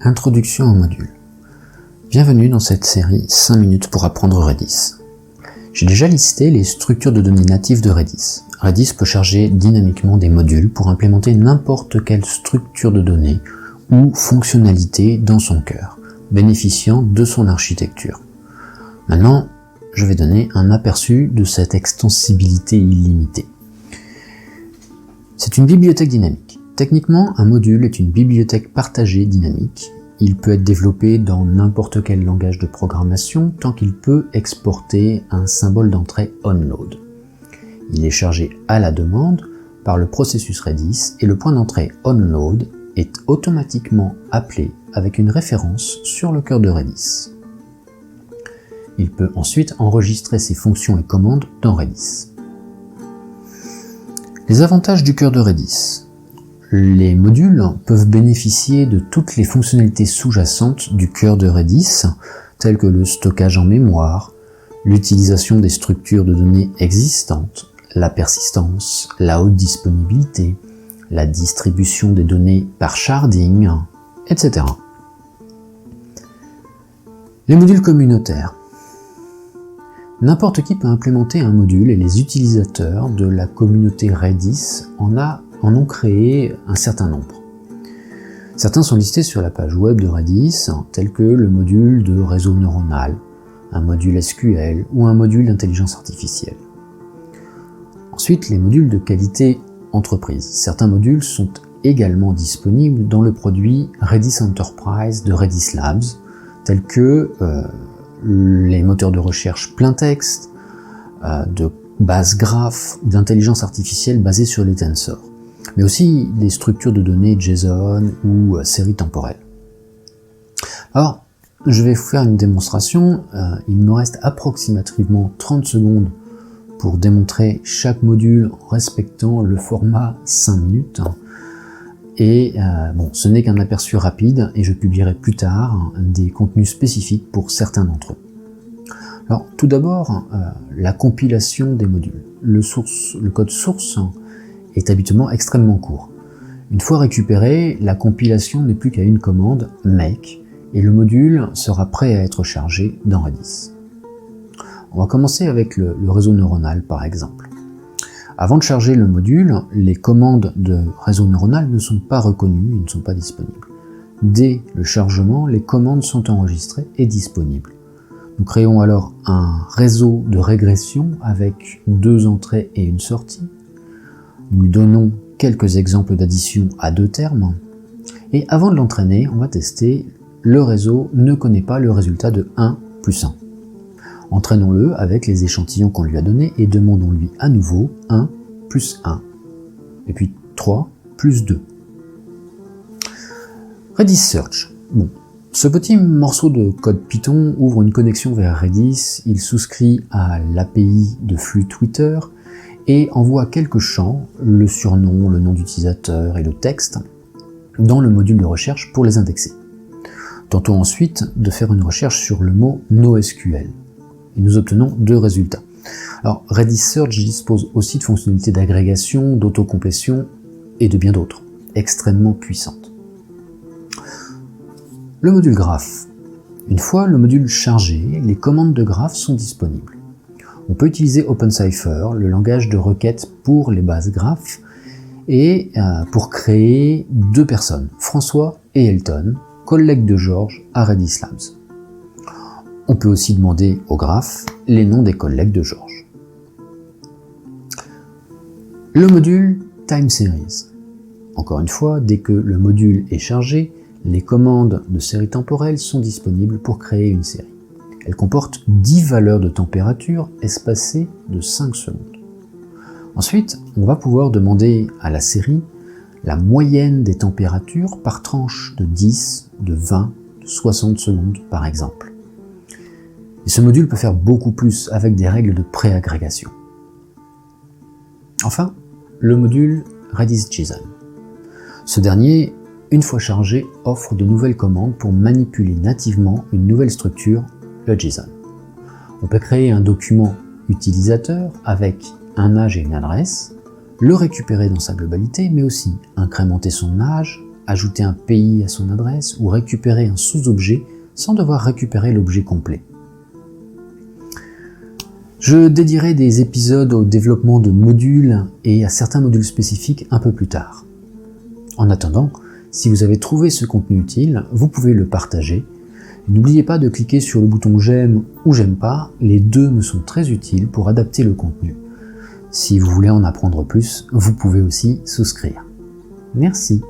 Introduction au module. Bienvenue dans cette série 5 minutes pour apprendre Redis. J'ai déjà listé les structures de données natives de Redis. Redis peut charger dynamiquement des modules pour implémenter n'importe quelle structure de données ou fonctionnalité dans son cœur, bénéficiant de son architecture. Maintenant, je vais donner un aperçu de cette extensibilité illimitée. C'est une bibliothèque dynamique. Techniquement, un module est une bibliothèque partagée dynamique. Il peut être développé dans n'importe quel langage de programmation tant qu'il peut exporter un symbole d'entrée onload. Il est chargé à la demande par le processus Redis et le point d'entrée onload est automatiquement appelé avec une référence sur le cœur de Redis. Il peut ensuite enregistrer ses fonctions et commandes dans Redis. Les avantages du cœur de Redis. Les modules peuvent bénéficier de toutes les fonctionnalités sous-jacentes du cœur de Redis, telles que le stockage en mémoire, l'utilisation des structures de données existantes, la persistance, la haute disponibilité, la distribution des données par sharding, etc. Les modules communautaires. N'importe qui peut implémenter un module et les utilisateurs de la communauté Redis en ont créé un certain nombre. Certains sont listés sur la page web de Redis, tels que le module de réseau neuronal, un module SQL ou un module d'intelligence artificielle. Ensuite, les modules de qualité entreprise. Certains modules sont également disponibles dans le produit Redis Enterprise de Redis Labs, tels que les moteurs de recherche plein texte, de base graph ou d'intelligence artificielle basée sur les tensors, mais aussi des structures de données JSON ou séries temporelles. Alors, je vais vous faire une démonstration. Il me reste approximativement 30 secondes pour démontrer chaque module en respectant le format 5 minutes. Et ce n'est qu'un aperçu rapide et je publierai plus tard des contenus spécifiques pour certains d'entre eux. Alors, tout d'abord, la compilation des modules. Le code source est habituellement extrêmement court. Une fois récupéré, la compilation n'est plus qu'à une commande make et le module sera prêt à être chargé dans Redis. On va commencer avec le réseau neuronal par exemple. Avant de charger le module, les commandes de réseau neuronal ne sont pas reconnues et ne sont pas disponibles. Dès le chargement, les commandes sont enregistrées et disponibles. Nous créons alors un réseau de régression avec 2 entrées et une sortie. Nous lui donnons quelques exemples d'addition à 2 termes. Et avant de l'entraîner, on va tester le réseau ne connaît pas le résultat de 1 plus 1. Entraînons-le avec les échantillons qu'on lui a donnés et demandons-lui à nouveau 1 plus 1. Et puis 3 plus 2. Redis Search. Ce petit morceau de code Python ouvre une connexion vers Redis, il souscrit à l'API de flux Twitter et envoie quelques champs, le surnom, le nom d'utilisateur et le texte, dans le module de recherche pour les indexer. Tentons ensuite de faire une recherche sur le mot NoSQL. Et nous obtenons 2 résultats. Alors, Redis Search dispose aussi de fonctionnalités d'agrégation, d'autocomplétion et de bien d'autres, extrêmement puissantes. Le module graph. Une fois le module chargé, les commandes de graph sont disponibles. On peut utiliser OpenCypher, le langage de requête pour les bases graph, et pour créer 2 personnes, François et Elton, collègues de Georges à Redis Labs. On peut aussi demander au graph les noms des collègues de Georges. Le module Time Series. Encore une fois, dès que le module est chargé, les commandes de série temporelle sont disponibles pour créer une série. Elle comporte 10 valeurs de température espacées de 5 secondes. Ensuite, on va pouvoir demander à la série la moyenne des températures par tranche de 10, de 20, de 60 secondes par exemple. Et ce module peut faire beaucoup plus avec des règles de préagrégation. Enfin, le module Redis JSON. Ce dernier, une fois chargé, offre de nouvelles commandes pour manipuler nativement une nouvelle structure, le JSON. On peut créer un document utilisateur avec un âge et une adresse, le récupérer dans sa globalité, mais aussi incrémenter son âge, ajouter un pays à son adresse ou récupérer un sous-objet sans devoir récupérer l'objet complet. Je dédierai des épisodes au développement de modules et à certains modules spécifiques un peu plus tard. En attendant, si vous avez trouvé ce contenu utile, vous pouvez le partager. N'oubliez pas de cliquer sur le bouton j'aime ou j'aime pas, les deux me sont très utiles pour adapter le contenu. Si vous voulez en apprendre plus, vous pouvez aussi souscrire. Merci.